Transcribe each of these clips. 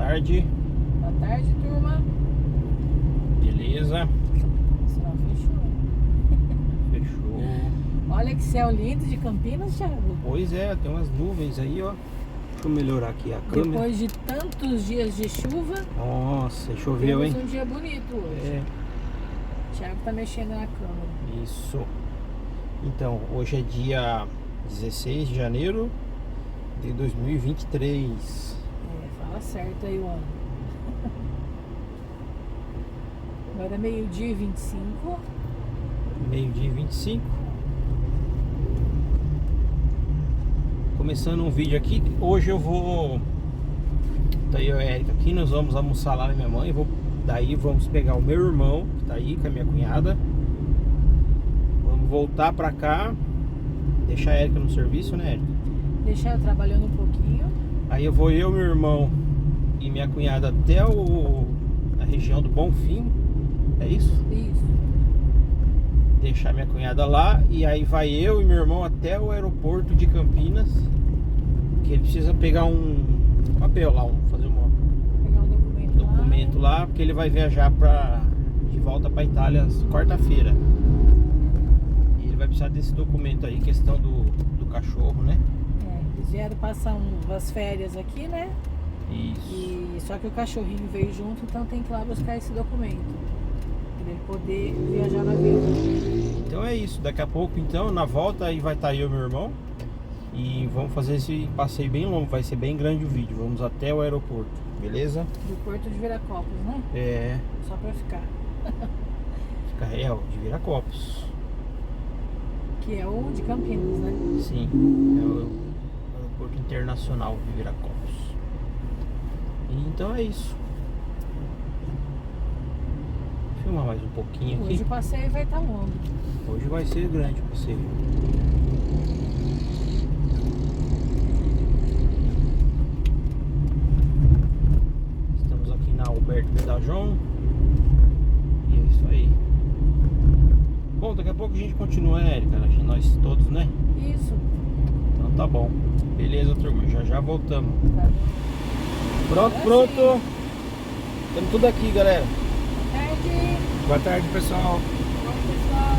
tarde. Boa tarde, turma. Beleza? Só fechou. Fechou. Olha que céu lindo de Campinas, Thiago. Pois é, tem umas nuvens aí, ó. Deixa eu melhorar aqui a câmera. Depois de tantos dias de chuva, Nossa, choveu, hein? temos um dia bonito hoje. É, O Thiago tá mexendo na câmera. isso. Então, hoje é dia 16 de janeiro de 2023. Fala certo aí o ano. Agora é meio-dia e 25. Meio-dia e 25. Começando um vídeo aqui. Hoje eu vou. Tá aí o Érica aqui. Nós vamos almoçar lá na minha mãe. Daí vamos pegar o meu irmão, que tá aí com a minha cunhada. Vamos voltar pra cá. Deixar a Érica no serviço, né, Érica? Deixar eu trabalhando um pouquinho. Aí eu vou meu irmão e minha cunhada até a região do Bonfim. É isso? Isso. Deixar minha cunhada lá. E aí vai eu e meu irmão até o aeroporto de Campinas. Que ele precisa pegar um papel lá, fazer Pegar um documento lá, porque ele vai viajar de volta pra Itália quarta-feira. E ele vai precisar desse documento aí, questão do cachorro, né? Eles vieram passar umas férias aqui, né? Isso. E só que o cachorrinho veio junto, então tem que ir lá buscar esse documento para ele poder viajar na avião. Então é isso, daqui a pouco então, na volta aí vai estar eu e meu irmão. E vamos fazer esse passeio bem longo, vai ser bem grande o vídeo. Vamos até o aeroporto, beleza? Do Porto de Viracopos, né? É, Só para ficar. fica real, de Viracopos. Que é o de Campinas, né? Sim, é o aeroporto internacional de Viracopos. Então é isso. Vou filmar mais um pouquinho aqui. Hoje o passeio vai estar longo. Hoje vai ser grande o passeio. Estamos aqui na Alberto Pedajon. E é isso aí. Bom, daqui a pouco a gente continua, né, Érica? Nós todos, né? Isso. Então tá bom. Beleza, turma. Já voltamos. Tá. Pronto, Agora pronto. Estamos tudo aqui, galera. Boa tarde. Boa tarde, pessoal. Bom, pessoal.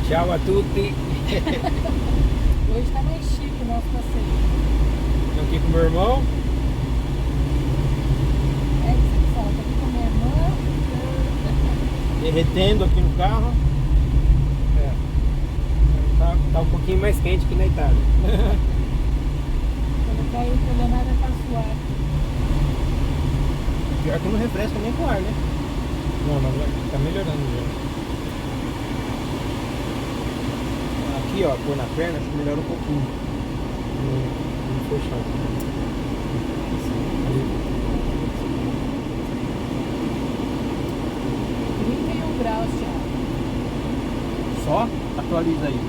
Tchau a tutti. Hoje tá mais chique o nosso passeio. Estou aqui com meu irmão. É isso que fala. Tô aqui com a minha irmã. Derretendo aqui no carro. É. Tá um pouquinho mais quente que na Itália. Quando caiu o Leonardo tá suave. Pior que não refresca nem com ar, né? Não, mas tá melhorando já. Aqui, ó, pôr na perna, acho que melhora um pouquinho. Não fechado. 31 graus, Thiago. Só atualiza aí.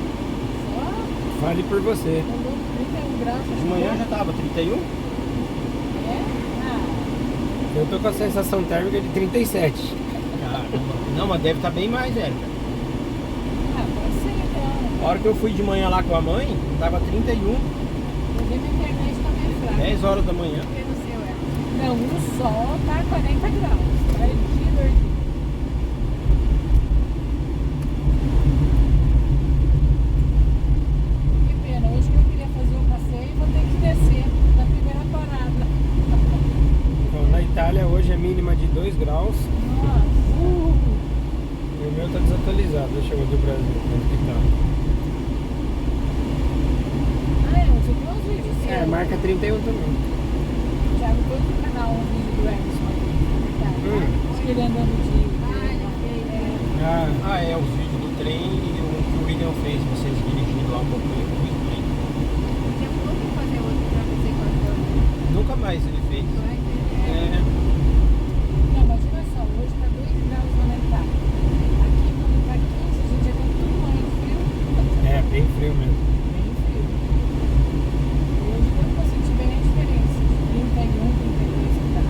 Só Fale por você. mandou 31 graus. De manhã já tava 31? É? Ah, Eu tô com a sensação térmica de 37. Caramba. Não, mas deve estar bem mais, velho. pode ser então. A hora que eu fui de manhã lá com a mãe, tava 31, Eu vi minha internet tá meio fraca. 10 horas da manhã. Porque no seu é. Não, o sol tá 40 graus. Tá divertido. Que pena, hoje que eu queria fazer o passeio, vou ter que descer na primeira parada. Então, na Itália hoje é mínima de 2 graus. Nossa. E o meu tá desatualizado. Deixa eu ver do Brasil. Quanto que tá? Eu vi uns vídeos seus. É, marca 31 também. Thiago, foi no canal um vídeo do Emerson aqui. Diz que ele andando de. Ah, É os vídeos do trem e o que o William fez, vocês dirigindo lá um pouquinho com o trem. Nunca mais ele fez. É, Não, imagina só, hoje tá 2 graus lá na Itália. Aqui quando tá 15, a gente já tem tudo mais frio. é, bem frio mesmo. Bem frio. Hoje deu pra sentir bem a diferença. 31, 32 que tá.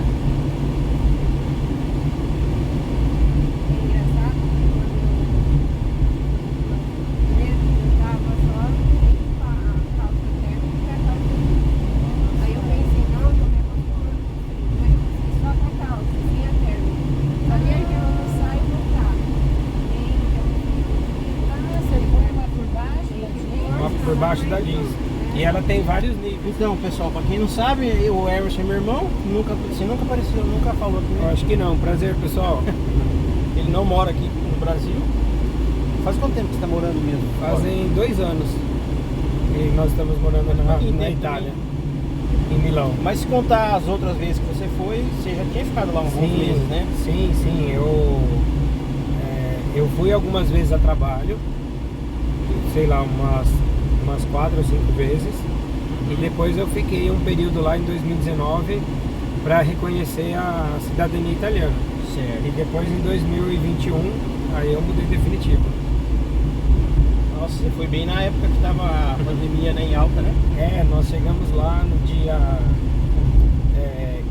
abaixo da Liz. E ela tem vários níveis. Então, pessoal, pra quem não sabe, o Emerson é meu irmão. Você nunca apareceu, nunca falou Eu comigo. acho que não. Prazer, pessoal. Ele não mora aqui no Brasil. Faz quanto tempo que você tá morando mesmo? Fazem 2 anos. E nós estamos morando na Itália. Em Milão. Mas se contar as outras vezes que você foi, você já tinha ficado lá uns bons meses, né? Sim. Eu fui algumas vezes a trabalho. Sei lá, umas 4 ou 5 vezes. E depois eu fiquei um período lá em 2019 para reconhecer a cidadania italiana. Certo. E depois em 2021, aí eu mudei definitivo. Nossa, você foi bem na época que tava a pandemia, né, em alta, né? Nós chegamos lá no dia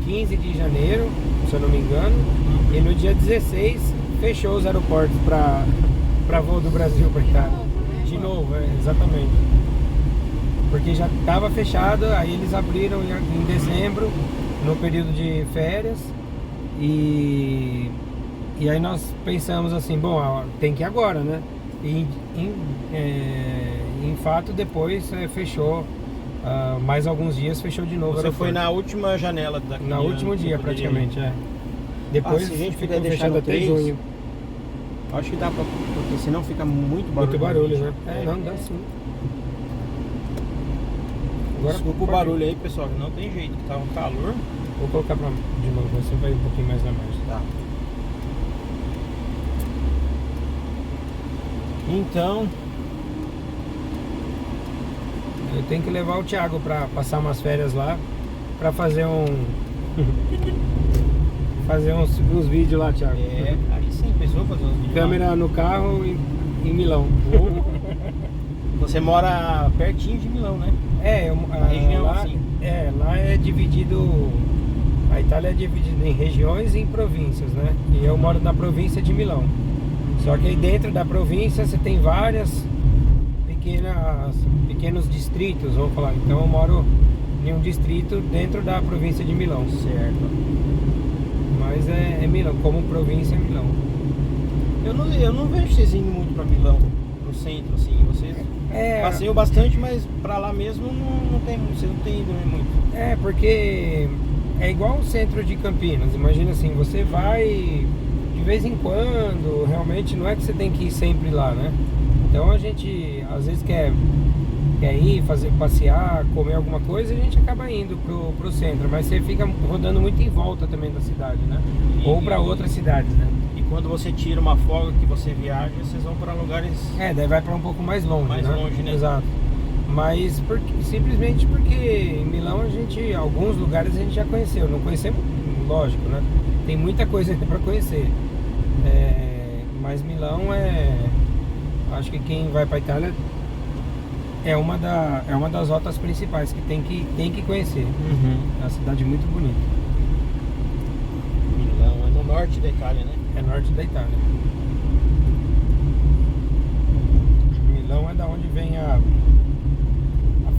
15 de janeiro, se eu não me engano. E no dia 16 fechou os aeroportos para voo do Brasil para Itália. De novo, exatamente. Porque já estava fechado, aí eles abriram em dezembro, no período de férias. E aí nós pensamos assim, bom, tem que ir agora, né? E em fato depois fechou, mais alguns dias fechou de novo. Você foi na última janela daquele no último dia praticamente, Depois se a gente ficou puder deixar fechado no até 3, junho. acho que dá pra, porque senão fica muito barulho. Muito barulho, né? Não, dá sim. Agora Desculpa o barulho aí, pessoal, que não tem jeito, que tá um calor. Vou colocar de novo, você vai um pouquinho mais na margem. Tá. Então, eu tenho que levar o Thiago pra passar umas férias lá, pra fazer fazer uns vídeos lá, Thiago. aí sim, pensou fazer uns vídeos. Câmera no carro em Milão. Você mora pertinho de Milão, né? A região, lá, assim. Lá é dividido. A Itália é dividida em regiões e em províncias, né? E eu moro na província de Milão. Só que aí dentro da província você tem várias pequenos distritos, vamos falar. Então eu moro em um distrito dentro da província de Milão. Certo. Mas é Milão, como província é Milão. Eu não vejo vocês indo muito pra Milão, no centro, assim. Vocês passeiam bastante, mas pra lá mesmo não tem muito, vocês não tem ido muito. Porque é igual o centro de Campinas. Imagina assim, você vai de vez em quando, realmente não é que você tem que ir sempre lá, né? Então a gente às vezes quer ir, passear, comer alguma coisa, a gente acaba indo pro centro, mas você fica rodando muito em volta também da cidade, né? Ou para outras cidades, né? E quando você tira uma folga que você viaja, vocês vão para lugares... Daí vai para um pouco mais longe, mais né? longe, né? Exato. Mas simplesmente porque em Milão alguns lugares a gente já conheceu, não conhecemos, lógico, né? Tem muita coisa ainda para conhecer. Mas Milão acho que quem vai para Itália é uma das rotas principais que tem que conhecer. É uma cidade muito bonita. Milão é no norte da Itália, né? É norte da Itália. Milão é da onde vem a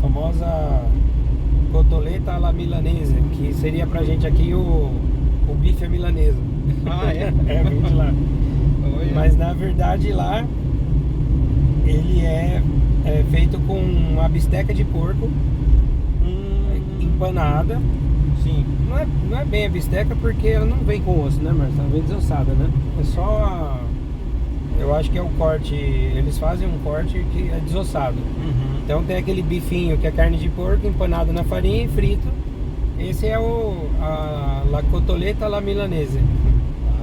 famosa cotoletta alla milanese, que seria pra gente aqui o bife à milanesa. Ah, é? Vem de lá. Olha. Mas na verdade lá ele é feito com uma bisteca de porco empanada. Sim. Não é bem a bisteca porque ela não vem com osso, né, Marcelo? Ela vem desossada, né? É só... Eu acho que é o corte... Eles fazem um corte que é desossado. Então tem aquele bifinho que é carne de porco empanado na farinha e frito. Esse é la cotoletta alla milanese.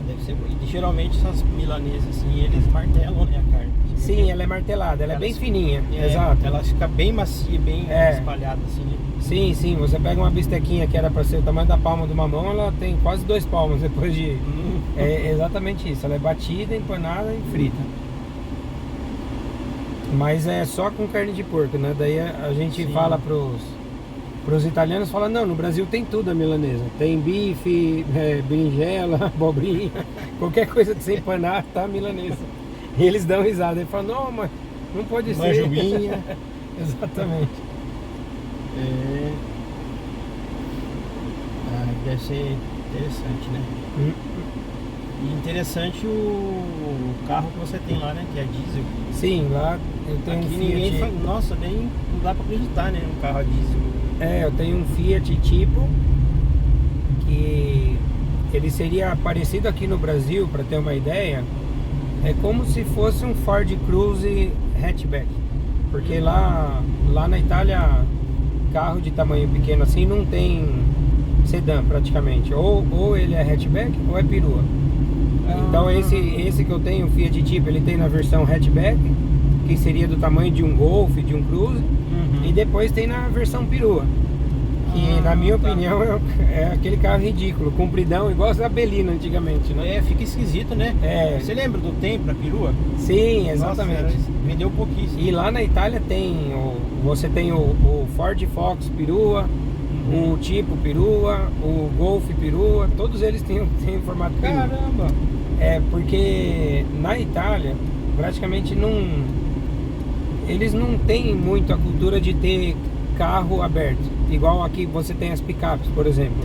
Deve ser bom. E geralmente essas milanesas assim, eles martelam, né, a carne. Sim, ela é martelada, ela é bem fininha. É, Exato. Ela fica bem macia, bem espalhada assim, né? Sim, você pega uma bistequinha que era para ser o tamanho da palma de uma mão, ela tem quase 2 palmos depois de... É exatamente isso, ela é batida, empanada e frita. Mas é só com carne de porco, né? Daí a gente fala pros italianos, fala, não, no Brasil tem tudo a milanesa. Tem bife, berinjela, abobrinha, qualquer coisa que você empanar, tá milanesa. E eles dão risada, eles falam, não, mas não pode ser. Manjuinha. Exatamente. Deve ser interessante, né? E interessante o carro que você tem lá, né? Que é diesel. Sim, lá eu tenho Aqui um ninguém Fiat. fala, nossa, nem não dá pra acreditar, né? Um carro a diesel. Eu tenho um Fiat tipo que ele seria parecido aqui no Brasil, para ter uma ideia, é como se fosse um Ford Cruze hatchback, porque lá na Itália carro de tamanho pequeno assim não tem sedã praticamente, ou ele é hatchback ou é perua. Então esse que eu tenho, o Fiat tipo, ele tem na versão hatchback, que seria do tamanho de um Golf, de um Cruze, e depois tem na versão perua, que na minha opinião é aquele carro ridículo, compridão, igual a Belina antigamente, né? Fica esquisito, né? É. Você lembra do tempo da perua? Sim, exatamente. Nossa, vendeu pouquíssimo. E lá na Itália você tem o Ford Focus perua, o tipo perua, o Golf perua, todos eles têm formato perua. Caramba! Porque na Itália praticamente eles não têm muito a cultura de ter carro aberto, igual aqui você tem as picapes, por exemplo.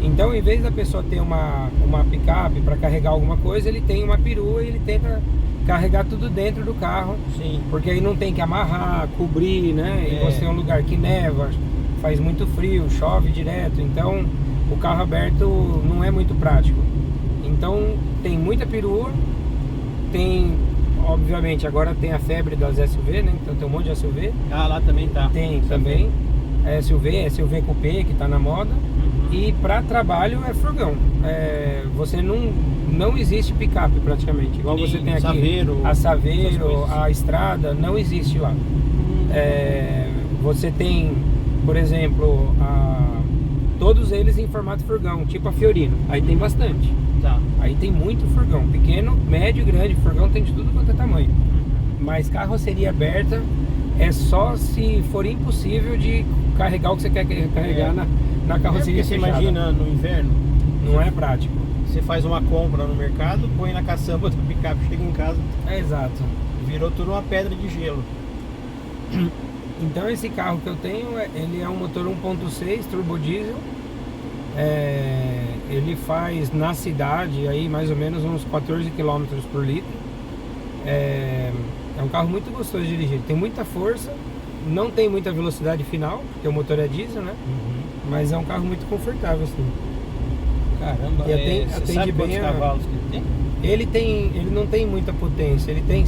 Então, em vez da pessoa ter uma picape para carregar alguma coisa, ele tem uma perua e ele tenta carregar tudo dentro do carro. Sim. Porque aí não tem que amarrar, cobrir, né? E você tem um lugar que neva, faz muito frio, chove direto, então o carro aberto não é muito prático. Então tem muita perua, obviamente agora tem a febre das SUV, né? Então tem um monte de SUV. Lá também tá. Tem também SUV Coupé que tá na moda. E para trabalho é furgão. Você não existe picape praticamente, igual você tem aqui Saveiro, a Saveiro, a Estrada, não existe lá. Você tem, por exemplo, todos eles em formato furgão, tipo a Fiorino. Aí tem bastante. Tá. Aí tem muito furgão, pequeno, médio, grande, furgão tem de tudo quanto é tamanho. Mas carroceria aberta é só se for impossível de carregar o que você quer carregar na carroceria Você fechada. imagina no inverno, Não é prático. você faz uma compra no mercado, põe na caçamba do picape, chega em casa, Exato. virou tudo uma pedra de gelo. Então esse carro que eu tenho, ele é um motor 1.6 turbo diesel. Ele faz na cidade aí mais ou menos uns 14 km por litro. É um carro muito gostoso de dirigir, tem muita força, não tem muita velocidade final, porque o motor é diesel, né? Mas é um carro muito confortável assim. Caramba, E você atende sabe bem quantos cavalos que ele tem? Ele não tem muita potência, ele tem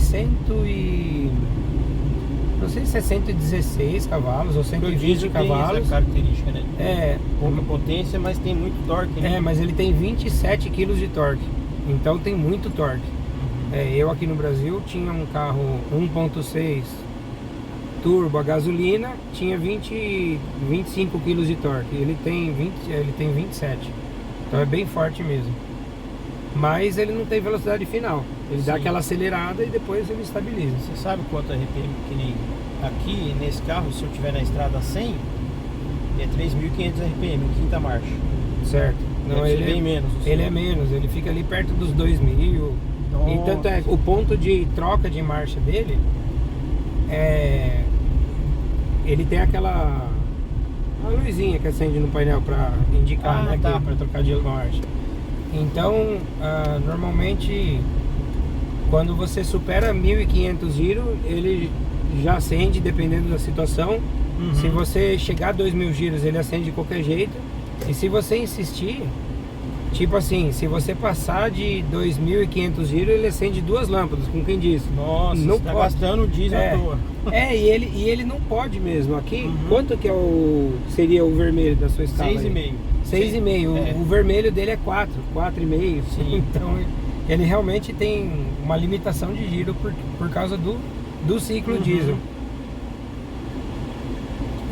não sei se é 116 cavalos ou Porque o 120 diesel tem cavalos. essa característica, né? Pouca o- potência, mas tem muito torque, né? mas ele tem 27 kg de torque, então tem muito torque. Eu aqui no Brasil tinha um carro 1.6 turbo a gasolina, tinha 25 kg de torque, ele tem 27, então é bem forte mesmo. Mas ele não tem velocidade final, ele dá Sim. aquela acelerada e depois ele estabiliza. Você sabe quanto RPM que nem aqui nesse carro, se eu tiver na estrada 100, é 3.500 RPM em quinta marcha. Certo? Não, Deve ser ele bem menos. o Ele seu. é menos, ele fica ali perto dos 2.000. Nossa. E tanto é, o ponto de troca de marcha dele ele tem aquela luzinha que acende no painel para indicar, né, tá. para trocar de marcha. Então, normalmente quando você supera 1.500 giros, ele já acende dependendo da situação. Se você chegar a 2.000 giros, ele acende de qualquer jeito. E se você insistir, tipo assim, se você passar de 2.500 giros, ele acende duas lâmpadas, como quem diz. Nossa, não você tá pode. gastando diesel à toa. E ele não pode mesmo. Aqui, quanto que seria o vermelho da sua escala? 6,5. 6,5. O vermelho dele é 4,5. Sim. Então, ele realmente tem uma limitação de giro por causa do ciclo diesel.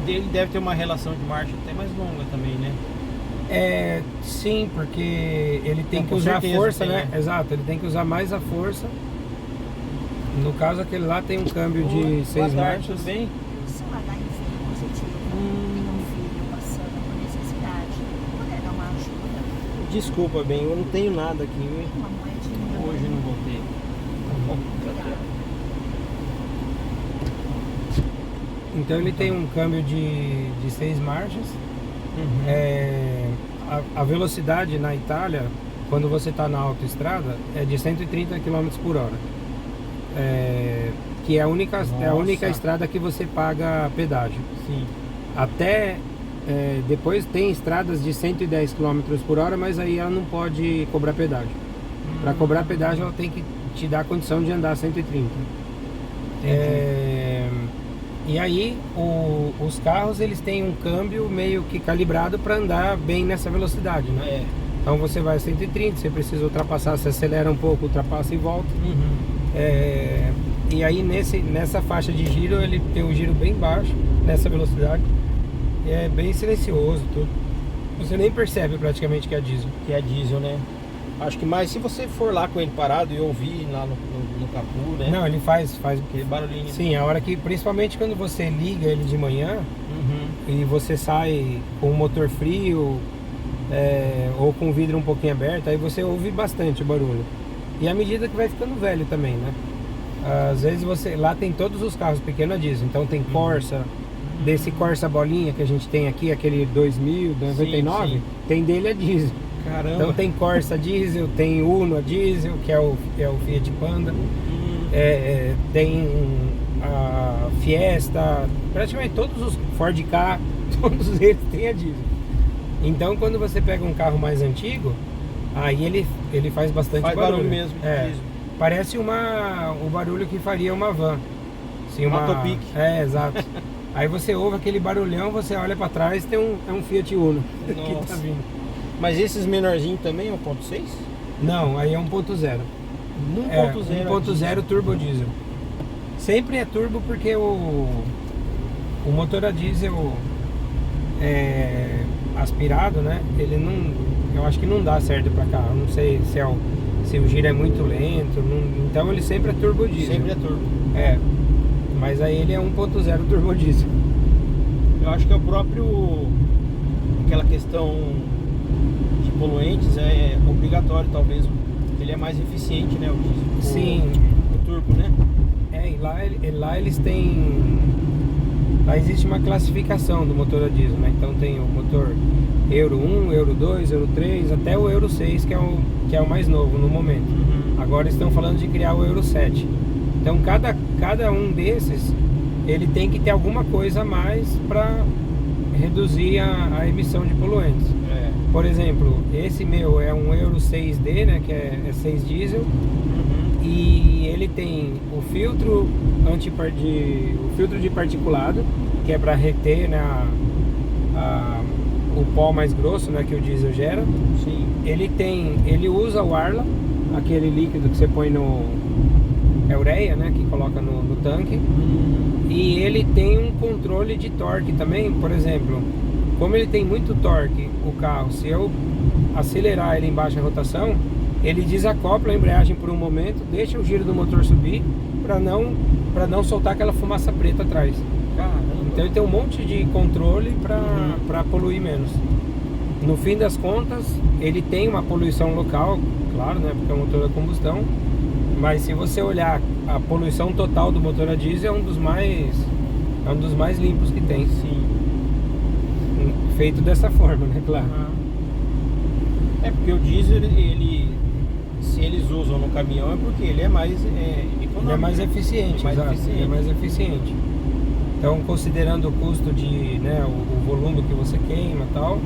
Ele deve ter uma relação de marcha até mais longa também, né? Sim, porque ele tem Com que usar a certeza força, tem, né? Exato, ele tem que usar mais a força. No caso, aquele lá tem um câmbio de 6 Boa tarde, marchas. tudo bem? Sou HIV positivo. Tenho um filho passando por necessidade. Puder dar uma ajuda. Desculpa, bem, eu não tenho nada aqui, viu? Uma moedinha. Hoje não vou ter. Tá bom? Obrigada. Então ele tem um câmbio de 6 marchas. A velocidade na Itália, quando você está na autoestrada, é de 130 km por hora. Que é a única Nossa. estrada que você paga pedágio. Sim. Até depois tem estradas de 110 km por hora, mas aí ela não pode cobrar pedágio. Para cobrar pedágio, ela tem que te dar a condição de andar 130. E aí os carros, eles têm um câmbio meio que calibrado para andar bem nessa velocidade, né? Então você vai a 130, você precisa ultrapassar, você acelera um pouco, ultrapassa e volta. E aí nessa faixa de giro, ele tem um giro bem baixo nessa velocidade. E é bem silencioso, tudo. Você nem percebe praticamente que é diesel. Que é diesel, né? Acho que mais se você for lá com ele parado e ouvir lá no capô, né? Não, ele faz Aquele barulhinho. Sim, a hora que, principalmente quando você liga ele de manhã e você sai com o motor frio ou com o vidro um pouquinho aberto, aí você ouve bastante o barulho. E à medida que vai ficando velho também, né? Às vezes lá tem todos os carros pequenos a diesel, então tem Corsa, desse Corsa bolinha que a gente tem aqui, aquele 2000, 99, sim. Tem dele a diesel. Caramba. Então tem Corsa diesel, tem Uno a diesel, que é o Fiat Panda, tem a Fiesta, praticamente todos os Ford Ka, todos eles têm a diesel. Então quando você pega um carro mais antigo, aí ele faz bastante barulho mesmo. Diesel. Parece o barulho que faria uma van. Assim, uma Topic. Exato. Aí você ouve aquele barulhão, você olha pra trás, tem um Fiat Uno que tá vindo. Mas esses menorzinhos também é 1.6? Não, aí é 1.0. 1.0 turbo diesel. Sempre é turbo porque o motor a diesel aspirado, né? Ele não, eu acho que não dá certo pra carro. Não sei se o giro é muito lento. Então ele sempre é turbo diesel. Sempre é turbo. Mas aí ele é 1.0 turbo diesel. Eu acho que é o próprio, aquela questão de poluentes é obrigatório, talvez. Ele é mais eficiente, né? O diesel. Sim. O turbo, né? E lá eles têm. Lá existe uma classificação do motor a diesel, né? Então tem o motor Euro 1, Euro 2, Euro 3, até o Euro 6, que é o mais novo no momento. Agora estão falando de criar o Euro 7. Então cada um desses, ele tem que ter alguma coisa a mais para reduzir a emissão de poluentes. Por exemplo, esse meu é um Euro 6D, né, que é 6 diesel. E ele tem o filtro de particulado, que é para reter, né, o pó mais grosso, né, que o diesel gera. Sim. Ele usa o Arla, aquele líquido que você põe no ureia, né, que coloca no tanque. E ele tem um controle de torque também. Por exemplo, como ele tem muito torque, o carro, se eu acelerar ele em baixa rotação, ele desacopla a embreagem por um momento, deixa o giro do motor subir para não soltar aquela fumaça preta atrás. Caramba. Então ele tem um monte de controle para poluir menos. No fim das contas, ele tem uma poluição local, claro, né, porque é um motor a combustão, mas se você olhar a poluição total do motor a diesel, é um dos mais limpos que tem. Sim. Feito dessa forma, né, claro. Porque o diesel, se eles usam no caminhão, é porque ele é mais econômico. Ele é mais eficiente, Ele é mais eficiente. Então, considerando o custo de, né, o volume que você queima e tal,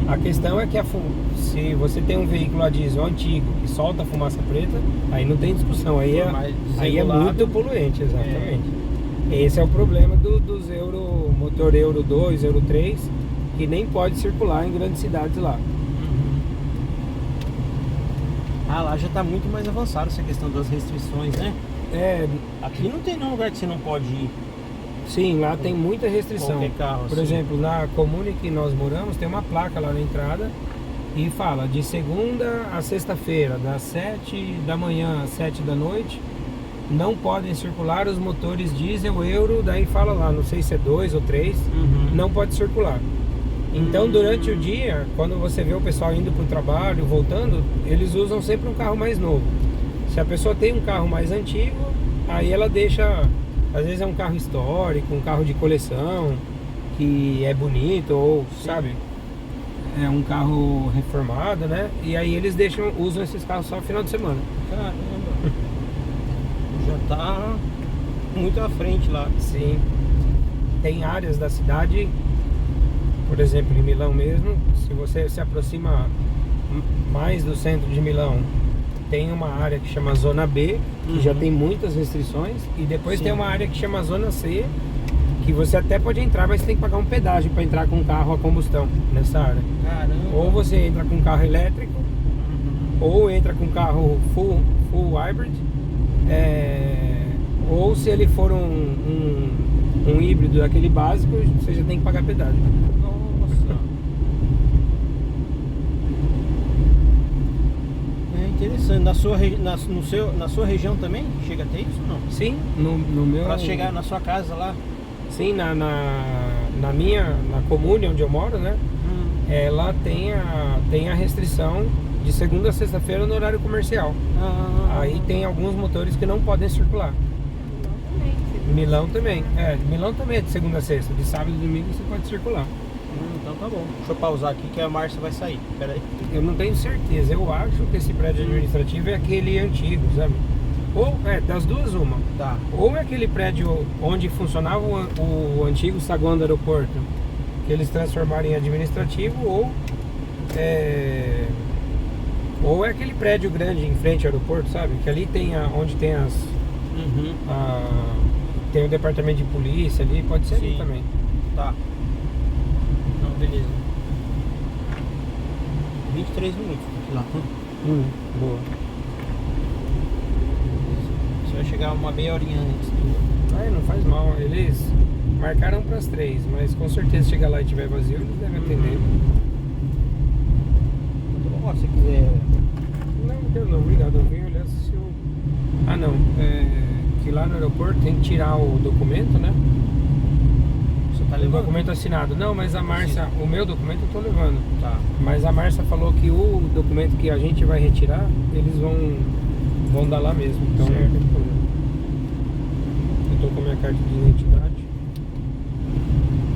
a questão é que se você tem um veículo a diesel antigo que solta fumaça preta, aí não tem discussão, aí é muito poluente, exatamente. Esse é o problema dos motor Euro 2, Euro 3, que nem pode circular em grandes cidades lá. Lá já está muito mais avançado essa questão das restrições, né? Aqui não tem nenhum lugar que você não pode ir. Sim, lá tem muita restrição. Qualquer carro, Por exemplo, na comune que nós moramos, tem uma placa lá na entrada e fala de segunda a sexta-feira, das 7 da manhã às 7 da noite, não podem circular os motores diesel, Euro, daí fala lá, não sei se é 2 ou 3, não pode circular. Então durante o dia, quando você vê o pessoal indo para o trabalho, voltando, eles usam sempre um carro mais novo. Se a pessoa tem um carro mais antigo, aí ela deixa, às vezes é um carro histórico, um carro de coleção, que é bonito, ou sabe, é um carro reformado, né? E aí eles usam esses carros só no final de semana. Caramba. Já tá muito à frente lá. Sim. Tem áreas da cidade, por exemplo, em Milão mesmo, se você se aproxima mais do centro de Milão, tem uma área que chama Zona B, que já tem muitas restrições, e depois Sim. tem uma área que chama Zona C, que você até pode entrar, mas tem que pagar um pedágio para entrar com um carro a combustão nessa área. Caramba. Ou você entra com um carro elétrico, ou entra com carro full hybrid, ou se ele for um híbrido daquele básico, você já tem que pagar pedágio. Nossa. É interessante. Na sua região também chega a ter isso ou não? Sim, no meu... Pra chegar na sua casa lá? Sim, na comune onde eu moro, né? Ela tem a restrição de segunda a sexta-feira no horário comercial. Aí tem alguns motores que não podem circular. Milão também. Milão também é de segunda a sexta. De sábado e domingo você pode circular. Então tá bom. Deixa eu pausar aqui que a Márcia vai sair. Pera aí. Eu não tenho certeza. Eu acho que esse prédio administrativo é aquele antigo, sabe? Ou, das duas uma. Tá. Ou é aquele prédio onde funcionava o antigo saguão do aeroporto, que eles transformaram em administrativo, ou é aquele prédio grande em frente ao aeroporto, sabe? Que ali tem onde tem tem o departamento de polícia ali, pode ser ali Sim. também. Tá. Não, beleza. 23 minutos aqui lá. Boa. Você vai chegar uma meia horinha antes do... Não faz mal. Eles marcaram para as 3, mas com certeza se chegar lá e tiver vazio, eles devem atender. Ó, se quiser... Não, obrigado. Eu vim olhar se eu... que lá no aeroporto tem que tirar o documento, né? Você tá O levando? documento assinado. Não, mas a Márcia, o meu documento eu tô levando. Tá. Mas a Márcia falou que o documento que a gente vai retirar, eles vão dar lá mesmo. Então não tem problema. Eu tô com a minha carta de identidade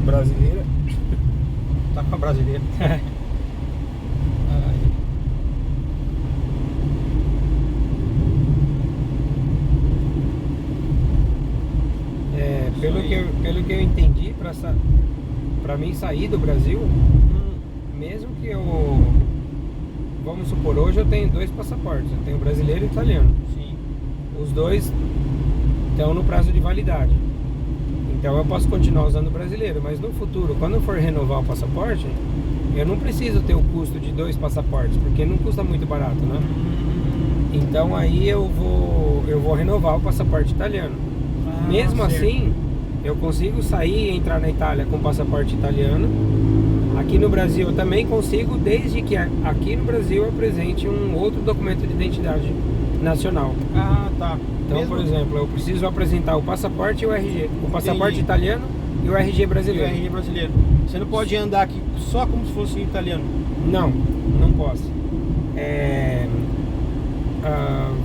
brasileira. Tá com a brasileira. Pelo que eu entendi, pra mim sair do Brasil, mesmo que vamos supor, hoje eu tenho 2 passaportes, eu tenho brasileiro e italiano. Sim. Os dois estão no prazo de validade. Então eu posso continuar usando o brasileiro, mas no futuro, quando eu for renovar o passaporte, eu não preciso ter o custo de 2 passaportes, porque não custa muito barato, né? Então aí eu vou renovar o passaporte italiano. Mesmo certo. assim, eu consigo sair e entrar na Itália com passaporte italiano. Aqui no Brasil eu também consigo, desde que aqui no Brasil eu apresente um outro documento de identidade nacional. Tá. Então, por exemplo, eu preciso apresentar o passaporte e o RG. O passaporte italiano e o RG brasileiro. E o RG brasileiro. Você não pode andar aqui só como se fosse italiano. Não posso.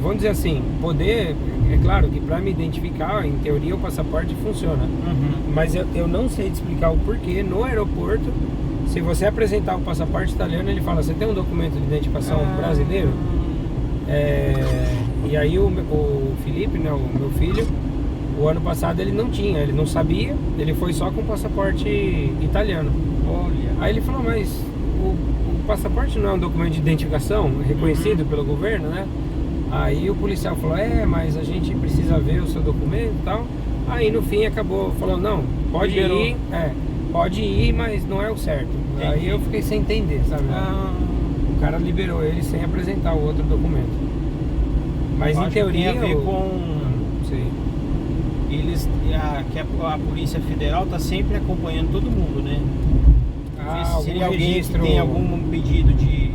Vamos dizer assim, poder... É claro que para me identificar, em teoria o passaporte funciona. Mas eu não sei te explicar o porquê no aeroporto. Se você apresentar o passaporte italiano, ele fala: você tem um documento de identificação brasileiro? E aí o Felipe, né, o meu filho, o ano passado ele não tinha, ele não sabia, ele foi só com o passaporte italiano. Olha. Aí ele falou: mas o passaporte não é um documento de identificação reconhecido pelo governo, né? Aí o policial falou: mas a gente precisa ver o seu documento e tal. Aí no fim acabou falando: não, pode ir, pode ir, mas não é o certo. Entendi. Aí eu fiquei sem entender, sabe? O cara liberou ele sem apresentar o outro documento. Mas em teoria tem a ver com... Não sei. Eles, a Polícia Federal tá sempre acompanhando todo mundo, né? Se algum alguém que registro... tem algum pedido de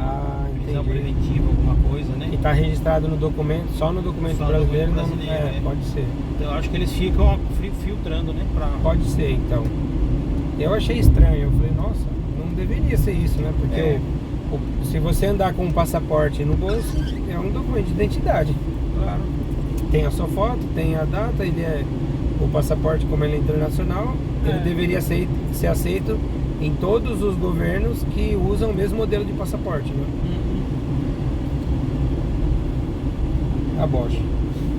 prisão entendi. preventiva, alguma coisa, né? Que está registrado no documento, só no documento Só no brasileiro, documento brasileiro, pode ser. Então eu acho que eles ficam filtrando, né? Pode ser, então. Eu achei estranho, eu falei: nossa, não deveria ser isso, né? Porque se você andar com um passaporte no bolso, é um documento de identidade. Claro. Tem a sua foto, tem a data, o passaporte, como ele é internacional, ele deveria ser aceito em todos os governos que usam o mesmo modelo de passaporte, né? A Bosch.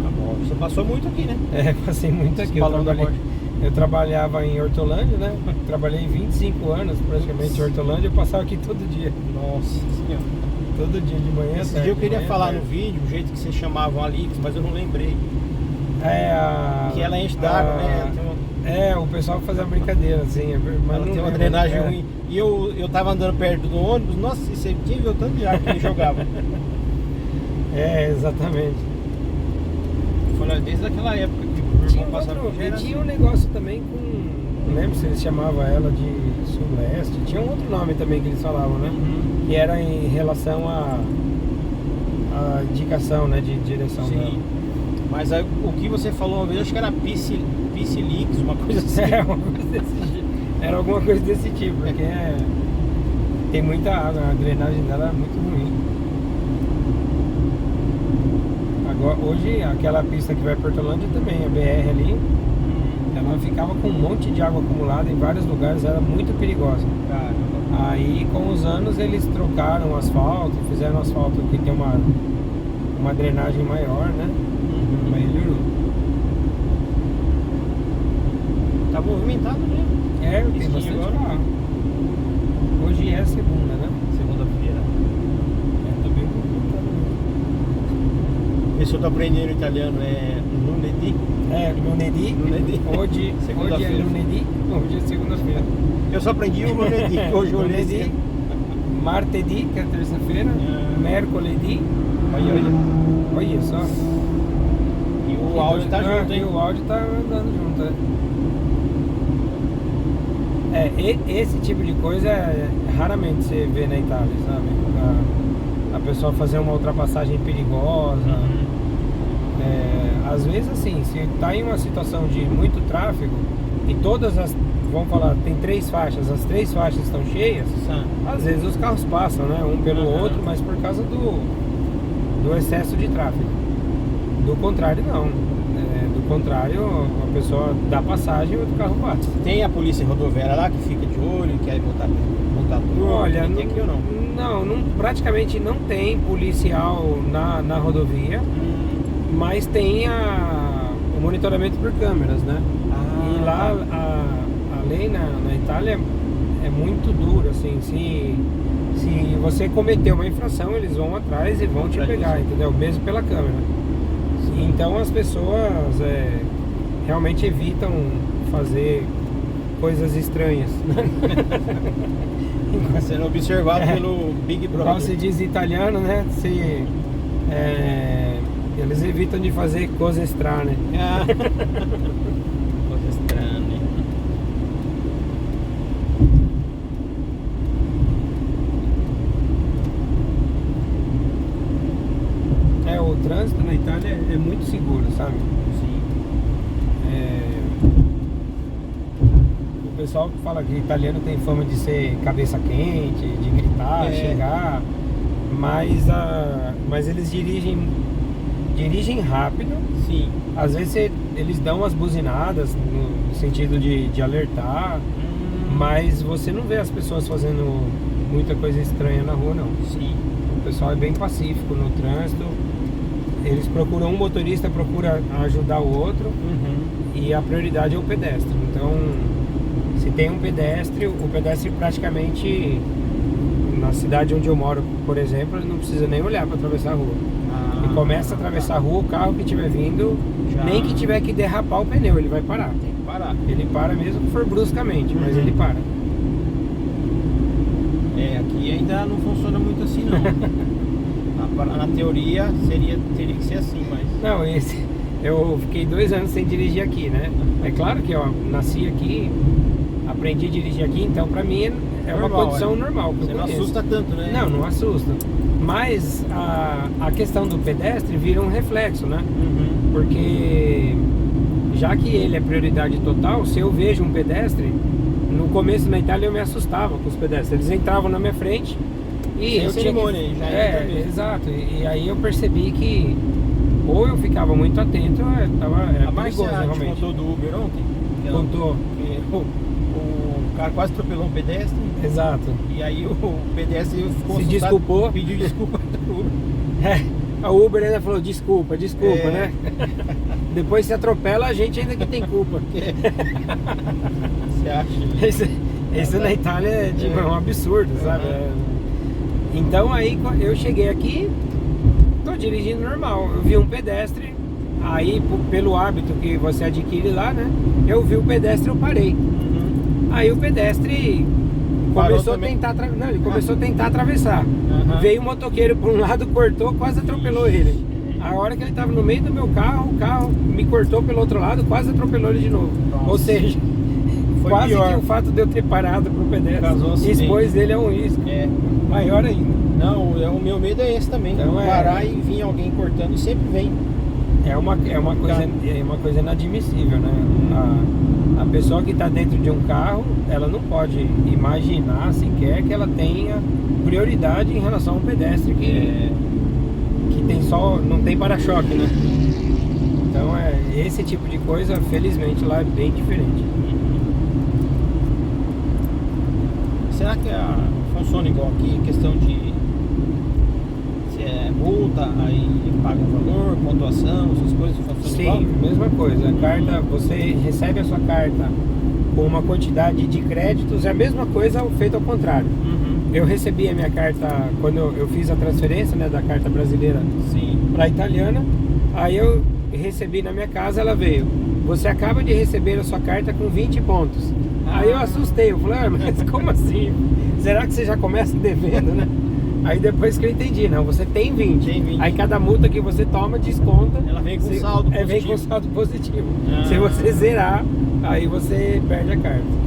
Tá bom. Você passou muito aqui, né? É, passei muito aqui. Eu trabalhava em Hortolândia, né? Trabalhei 25 anos praticamente em Hortolândia. Eu passava aqui todo dia. Nossa senhora. Todo dia de manhã. Esse tarde, dia eu queria manhã, falar tarde. no vídeo o jeito que vocês chamavam a Alix, mas eu não lembrei. Que ela enche d'água, né? Tem uma... O pessoal faz a brincadeira, assim. Mas Ela não tem uma lembro. drenagem ruim. E eu tava andando perto do ônibus, nossa, você tinha viu o tanto de água que ele jogava. Exatamente. Foi desde aquela época que o Tinha, irmão passava por e tinha um negócio também com... Não lembro se eles chamavam ela de Sul-Leste. Tinha um outro nome também que eles falavam, né? Que era em relação à indicação, né? De direção dela. Sim. Mas aí, o que você falou uma vez, acho que era Piscilix, uma coisa assim. Era alguma coisa desse tipo, porque tem muita água, a drenagem dela é muito ruim. Agora, hoje, aquela pista que vai para Hortolândia também, a BR ali, ela ficava com um monte de água acumulada em vários lugares, era muito perigosa. Caramba. Aí, com os anos, eles trocaram o asfalto, fizeram o asfalto que tem uma drenagem maior, né? Melhorou. Tá movimentado, né? Tem Esse bastante dia agora? carro. Hoje é segunda, né? Segunda-feira. Tô bem movimentado. Vê se eu tô aprendendo italiano, é lunedì. Lunedì. Lunedì. Hoje é Segunda-feira. lunedì, hoje é segunda-feira. Eu só aprendi o lunedì, que hoje eu olhei Lunedì, assim. martedì, que é terça-feira, mercoledì. Olha. Olha só. E o áudio tá junto, hein? E o áudio tá andando junto, esse tipo de coisa raramente você vê na Itália, sabe? A pessoa fazer uma ultrapassagem perigosa. Às vezes assim, se tá em uma situação de muito tráfego e todas as, vamos falar, tem 3 faixas, as 3 faixas estão cheias, às vezes os carros passam, né? Um pelo outro, mas por causa do excesso de tráfego. Do contrário, não. Do contrário, a pessoa dá passagem e o outro carro passa. Tem a polícia rodoviária lá que fica de olho e quer botar tudo? Olha, tem aqui ou não? Não, praticamente não tem policial na rodovia, mas tem o monitoramento por câmeras, né? E lá a lei na Itália é muito dura, assim, se você cometeu uma infração, eles vão atrás e vão te pegar, entendeu? Mesmo pela câmera. Então as pessoas realmente evitam fazer coisas estranhas. Sendo observado pelo Big Brother. Como se diz em italiano, né? Eles evitam de fazer coisas estranhas. Coisa estranha. O trânsito na Itália é muito seguro, sabe? Sim. O pessoal que fala que italiano tem fama de ser cabeça quente, de gritar, xingar, mas eles dirigem rápido. Sim. Às vezes eles dão umas buzinadas no sentido de alertar, mas você não vê as pessoas fazendo muita coisa estranha na rua, não. Sim. O pessoal é bem pacífico no trânsito. Eles procuram, um motorista procura ajudar o outro, e a prioridade é o pedestre. Então, se tem um pedestre, o pedestre praticamente, na cidade onde eu moro, por exemplo, ele não precisa nem olhar para atravessar a rua. Ele começa a atravessar a rua, o carro que estiver vindo, nem que tiver que derrapar o pneu, ele vai parar. Tem que parar. Ele para mesmo que for bruscamente, mas ele para. Aqui ainda não funciona muito assim, não. Na teoria teria que ser assim, mas... Não, eu fiquei 2 anos sem dirigir aqui, né? É claro que eu nasci aqui, aprendi a dirigir aqui, então pra mim é uma condição normal. Você não assusta tanto, né? Não assusta. Mas a questão do pedestre vira um reflexo, né? Porque já que ele é prioridade total, se eu vejo um pedestre, no começo na Itália eu me assustava com os pedestres. Eles entravam na minha frente e sem eu cerimônia, tinha que... já entra mesmo. Exato. E aí eu percebi que ou eu ficava muito atento, era a perigoso, Marcia te realmente. contou do Uber ontem? Contou. O cara quase atropelou um pedestre. Exato. E aí o pedestre ficou Se assustado, desculpou. pediu desculpa pro Uber. A Uber ainda falou desculpa, É. né? Depois se atropela, a gente ainda que tem culpa. Você acha? Isso na Itália é, tipo, é um absurdo, sabe? Então aí eu cheguei aqui, tô dirigindo normal, eu vi um pedestre, aí pelo hábito que você adquire lá, né? Eu vi o pedestre, eu parei. Aí o pedestre começou a tentar, não, ele começou a tentar atravessar. Veio o motoqueiro por um lado, cortou, quase atropelou ele. A hora que ele estava no meio do meu carro, o carro me cortou pelo outro lado, quase atropelou ele de novo. Nossa. Ou seja, Foi quase pior. que o fato de eu ter parado pro Causou um pedestre acidente. expôs ele a um risco. É. Maior ainda. Não, o meu medo é esse também. Então, parar e vir alguém cortando, e sempre vem. É uma coisa inadmissível, né? A pessoa que está dentro de um carro, ela não pode imaginar sequer que ela tenha prioridade em relação a um pedestre que tem não tem para-choque, né? Então esse tipo de coisa, felizmente, lá é bem diferente. Será que funciona igual aqui? Questão de se é multa, aí paga um valor, pontuação, essas coisas funcionam igual? Sim, mesma coisa. A carta, você recebe a sua carta com uma quantidade de créditos, é a mesma coisa feito ao contrário. Eu recebi a minha carta quando eu fiz a transferência, né, da carta brasileira para a italiana. Aí eu recebi na minha casa, ela veio: você acaba de receber a sua carta com 20 pontos. Aí eu assustei, eu falei: mas como assim? Será que você já começa devendo, né? Aí depois que eu entendi, não, você tem 20. Tem 20. Aí cada multa que você toma desconta. Ela vem com saldo positivo. Vem com saldo positivo. Se você zerar, aí você perde a carta.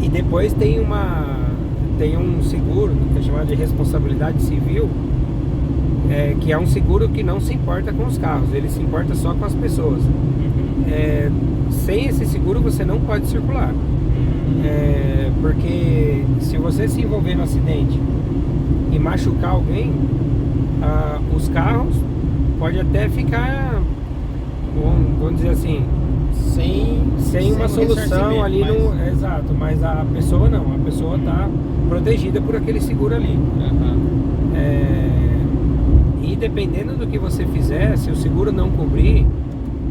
E depois tem um seguro, que é chamado de responsabilidade civil, que é um seguro que não se importa com os carros, ele se importa só com as pessoas. Sem esse seguro você não pode circular. Porque se você se envolver no acidente e machucar alguém, os carros podem até ficar, vamos dizer assim, sem uma solução ali no. Exato, mas a pessoa não, a pessoa está protegida por aquele seguro ali. E dependendo do que você fizer, se o seguro não cobrir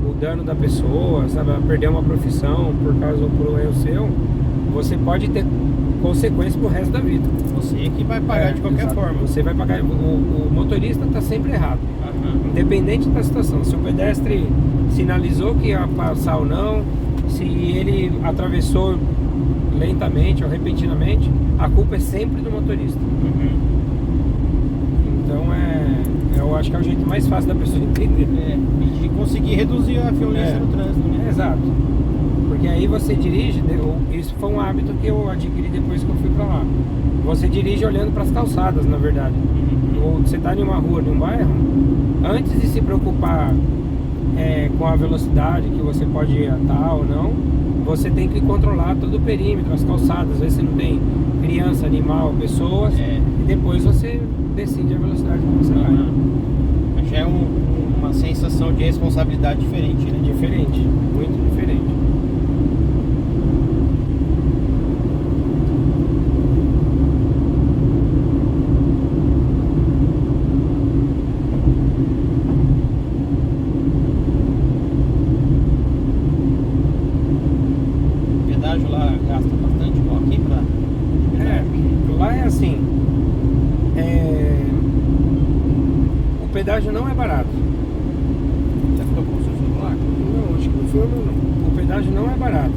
o dano da pessoa, sabe, perder uma profissão por causa do erro seu, você pode ter consequências pro resto da vida. Você que vai pagar de qualquer forma. Você vai pagar. O motorista está sempre errado. Independente da situação. Se o pedestre sinalizou que ia passar ou não, se ele atravessou lentamente ou repentinamente, a culpa é sempre do motorista. Então eu acho que é o jeito mais fácil da pessoa entender. E de conseguir reduzir a violência no trânsito, né? Exato. Porque aí você dirige, isso foi um hábito que eu adquiri depois que eu fui pra lá. Você dirige olhando para as calçadas, na verdade. Ou você tá em uma rua, em um bairro, antes de se preocupar com a velocidade que você pode estar ou não, você tem que controlar todo o perímetro, as calçadas. Às vezes você não tem criança, animal, pessoas, e depois você decide a velocidade que você vai. Mas já é uma sensação de responsabilidade diferente, né? Diferente, muito diferente. O pedágio lá gasta bastante igual aqui pra... Lá é assim, o pedágio não é barato. Você ficou com o seu celular? Não, acho que não foi não. O pedágio não é barato.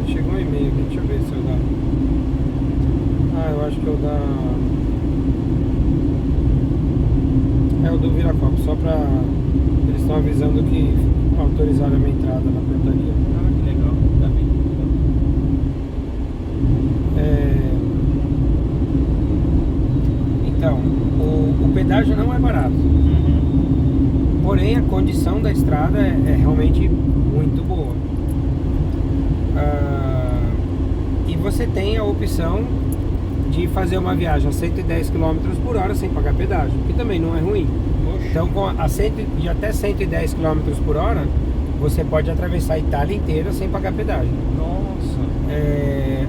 Chegou um e-mail aqui, deixa eu ver se eu dá. Eu acho que eu dá. Eu dou Viracopos, só pra. Eles estão avisando que autorizaram a minha entrada na portaria. Que legal, tá bem. Então, o pedágio não é barato. Porém, a condição da estrada é realmente muito boa. E você tem a opção de fazer uma viagem a 110 km por hora sem pagar pedágio, que também não é ruim. Então, de até 110 km por hora, você pode atravessar a Itália inteira sem pagar pedágio. Nossa.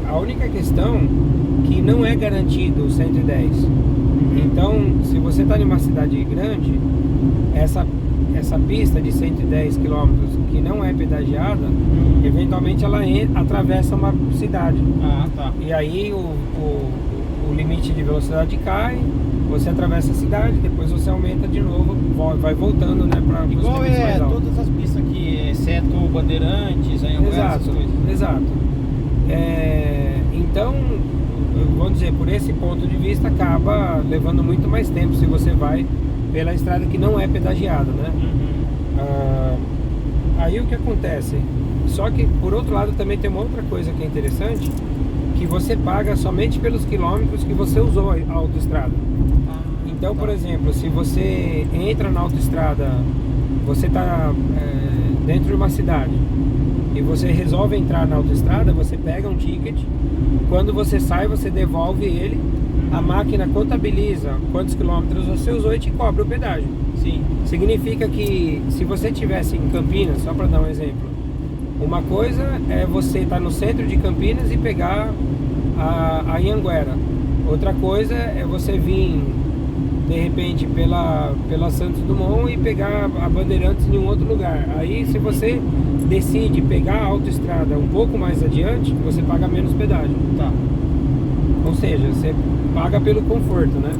A única questão que não é garantido o 110. Então, se você está em uma cidade grande, essa pista de 110 km que não é pedagiada, eventualmente ela atravessa uma cidade. Ah, tá. E aí o limite de velocidade cai, você atravessa a cidade, depois você aumenta de novo, vai voltando, né, para Igual todas as pistas aqui, exceto Bandeirantes, Anhanguera, essas coisas. Exato. Então, vamos dizer, por esse ponto de vista, acaba levando muito mais tempo se você vai pela estrada que não é pedagiada, né? Aí o que acontece? Só que, por outro lado, também tem uma outra coisa que é interessante, que você paga somente pelos quilômetros que você usou a autoestrada. Então, por exemplo, se você entra na autoestrada, você está dentro de uma cidade e você resolve entrar na autoestrada, você pega um ticket, quando você sai, você devolve ele, a máquina contabiliza quantos quilômetros você usou e te cobra o pedágio. Sim. Significa que se você estivesse em Campinas, só para dar um exemplo, uma coisa é você estar no centro de Campinas e pegar a Anhanguera. Outra coisa é você vir de repente pela Santos Dumont e pegar a Bandeirantes em um outro lugar. Aí se você decide pegar a autoestrada um pouco mais adiante, você paga menos pedágio. Tá. Ou seja, você paga pelo conforto, né?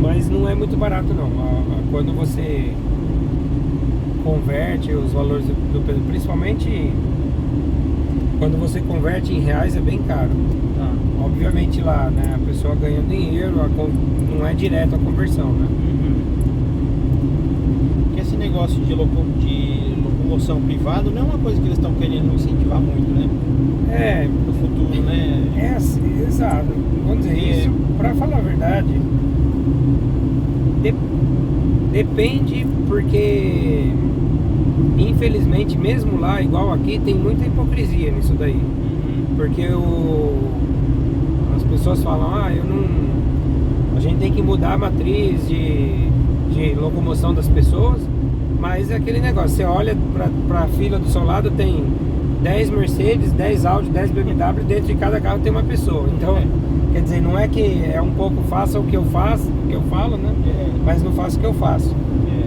Mas não é muito barato não. Quando você converte os valores do pedágio, principalmente quando você converte em reais, é bem caro. Tá. Obviamente lá, né, a pessoa ganha dinheiro, não é direto a conversão, né? Porque esse negócio de locomoção privada não é uma coisa que eles estão querendo incentivar muito, né? No futuro, né? Assim, exato. Vamos dizer isso, pra falar a verdade, depende, porque infelizmente mesmo lá, igual aqui, tem muita hipocrisia nisso daí. Porque as pessoas falam, a gente tem que mudar a matriz de locomoção das pessoas, mas é aquele negócio, você olha pra fila do seu lado, tem 10 Mercedes, 10 Audi, 10 BMW, dentro de cada carro tem uma pessoa. Então, quer dizer, não é que é um pouco faça o que eu faço, o que eu falo, né? Mas não faço o que eu faço.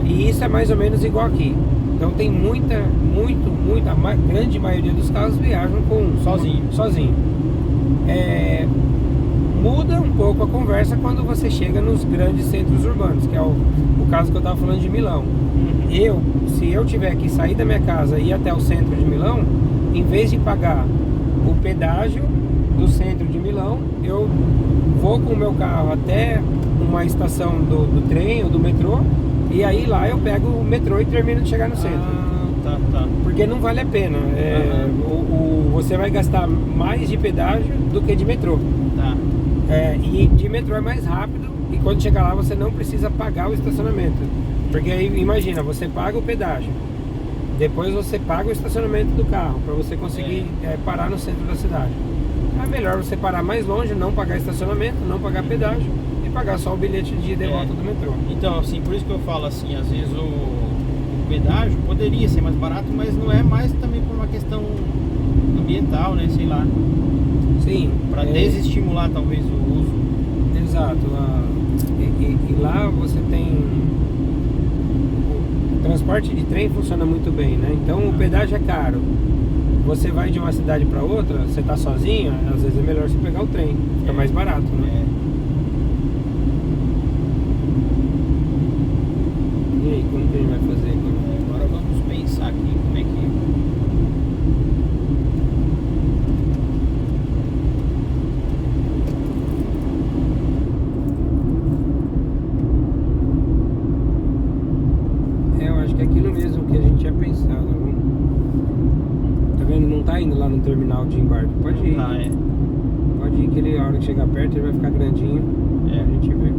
E isso é mais ou menos igual aqui. Então tem a grande maioria dos carros viajam sozinho. Muda um pouco a conversa quando você chega nos grandes centros urbanos, que é o caso que eu estava falando de Milão. Se eu tiver que sair da minha casa e ir até o centro de Milão, em vez de pagar o pedágio do centro de Milão, eu vou com o meu carro até uma estação do trem ou do metrô, e aí lá eu pego o metrô e termino de chegar no centro. Tá. Porque não vale a pena. Você vai gastar mais de pedágio do que de metrô. Tá. E de metrô é mais rápido, e quando chegar lá você não precisa pagar o estacionamento. Porque aí imagina, você paga o pedágio, depois você paga o estacionamento do carro para você conseguir parar no centro da cidade. É melhor você parar mais longe, não pagar estacionamento, não pagar pedágio e pagar só o bilhete de ida e volta do metrô. Então, assim, por isso que eu falo assim, às vezes o pedágio poderia ser mais barato, mas não é mais também por uma questão ambiental, né? Sei lá. Sim. Para desestimular talvez o uso. Exato. E lá você tem... O transporte de trem funciona muito bem, né? Então o pedágio é caro. Você vai de uma cidade para outra, você tá sozinho, às vezes é melhor você pegar o trem, fica mais barato, né? E aí, como que a gente vai fazer agora? Agora vamos pensar aqui como é que... Eu acho que é aquilo mesmo que a gente tinha pensado. Tá vendo? Não tá indo lá no terminal de embarque. Pode ir. Pode ir, que ele, a hora que chegar perto ele vai ficar grandinho. A gente vê.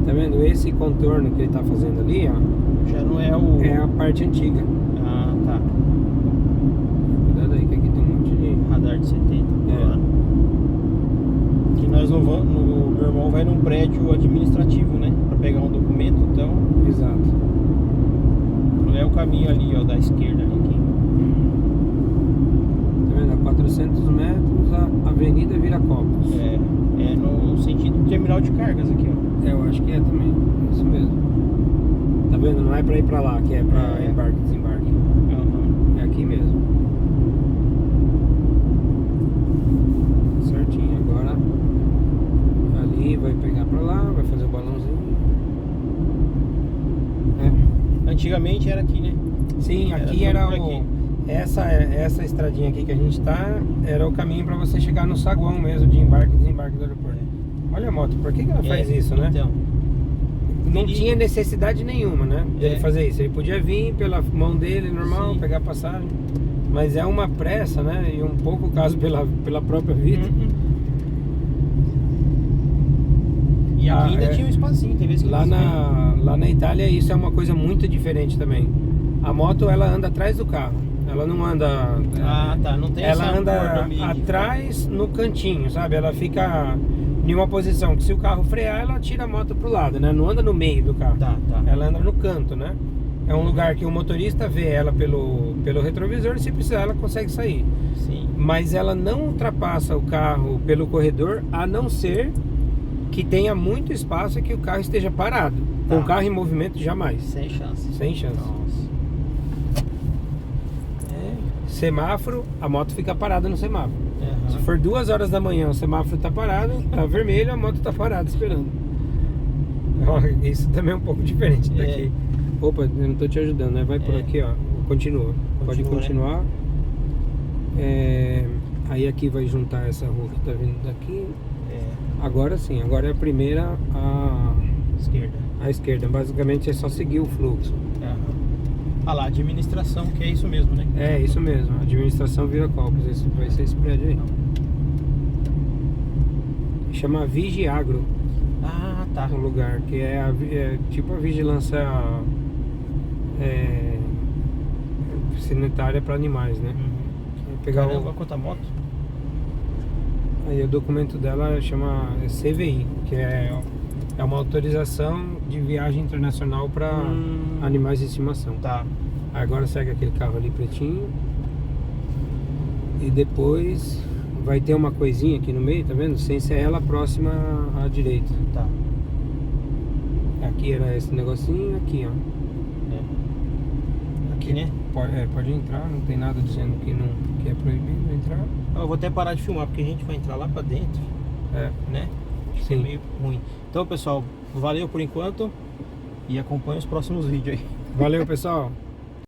Tá vendo? Esse contorno que ele tá fazendo ali, ó, já não é o... é a parte antiga. Ah, tá. Cuidado aí que aqui tem um monte de... Radar de 70 por hora. Que nós não vamos... Meu irmão vai num prédio Vargas aqui, ó. É, eu acho que é também. Isso mesmo. Tá vendo? Não é pra ir pra lá, que é pra embarque e desembarque. Aham. É aqui mesmo. Certinho. Agora ali vai pegar pra lá, vai fazer o balãozinho. Antigamente era aqui, né? Sim, aqui Era era tudo por o. aqui. Essa estradinha aqui que a gente tá era o caminho pra você chegar no saguão mesmo de embarque e desembarque do aeroporto. Olha a moto, por que ela faz isso, né? Então. Não Perigo. tinha necessidade nenhuma, né? De ele fazer isso. Ele podia vir pela mão dele normal, Sim. pegar passagem. Mas é uma pressa, né? E um pouco caso pela própria vida. E aqui Ah, ainda é. tinha um espacinho, tem vezes que Lá eles na Itália isso é uma coisa muito diferente também. A moto ela anda atrás do carro. Ela não anda. Ah, tá. Não tem Ela essa anda mordomia de- atrás no cantinho, sabe? Ela fica em uma posição que se o carro frear, ela tira a moto pro lado, né? Não anda no meio do carro. Tá, tá. Ela anda no canto, né? É um lugar que o motorista vê ela pelo retrovisor e se precisar ela consegue sair. Sim. Mas ela não ultrapassa o carro pelo corredor, a não ser que tenha muito espaço e que o carro esteja parado. Tá. Com o carro em movimento, jamais. Sem chance. Sem chance. Nossa. Semáforo, a moto fica parada no semáforo. Aham. Se for 2 horas da manhã, o semáforo tá parado, tá vermelho, a moto tá parada esperando. Ó, isso também é um pouco diferente daqui. Opa, eu não tô te ajudando, né? Vai por aqui, ó. Continua. Pode Continua, continuar. Aí aqui vai juntar essa rua que tá vindo daqui. Agora sim, agora é a primeira Esquerda. à esquerda. Basicamente é só seguir o fluxo. Aham. Ah lá, administração, que é isso mesmo, né? É isso mesmo, administração Viracopos. Esse vai ser esse prédio aí. Chama Vigiagro. Ah, tá. Um lugar que é tipo a vigilância sanitária para animais, né? Uhum. Pegar Caramba, quanta moto. aí o documento dela chama CVI, que é uma autorização de viagem internacional para animais de estimação. Tá. Agora segue aquele carro ali pretinho e depois vai ter uma coisinha aqui no meio, tá vendo? Sem ser ela próxima à direita. Tá. Aqui era esse negocinho, aqui ó. Aqui, né? Pode entrar, não tem nada dizendo que é proibido entrar. Eu vou até parar de filmar, porque a gente vai entrar lá pra dentro, né? Acho que é Sim. meio ruim. Então, pessoal, valeu por enquanto e acompanhe os próximos vídeos aí. Valeu, pessoal.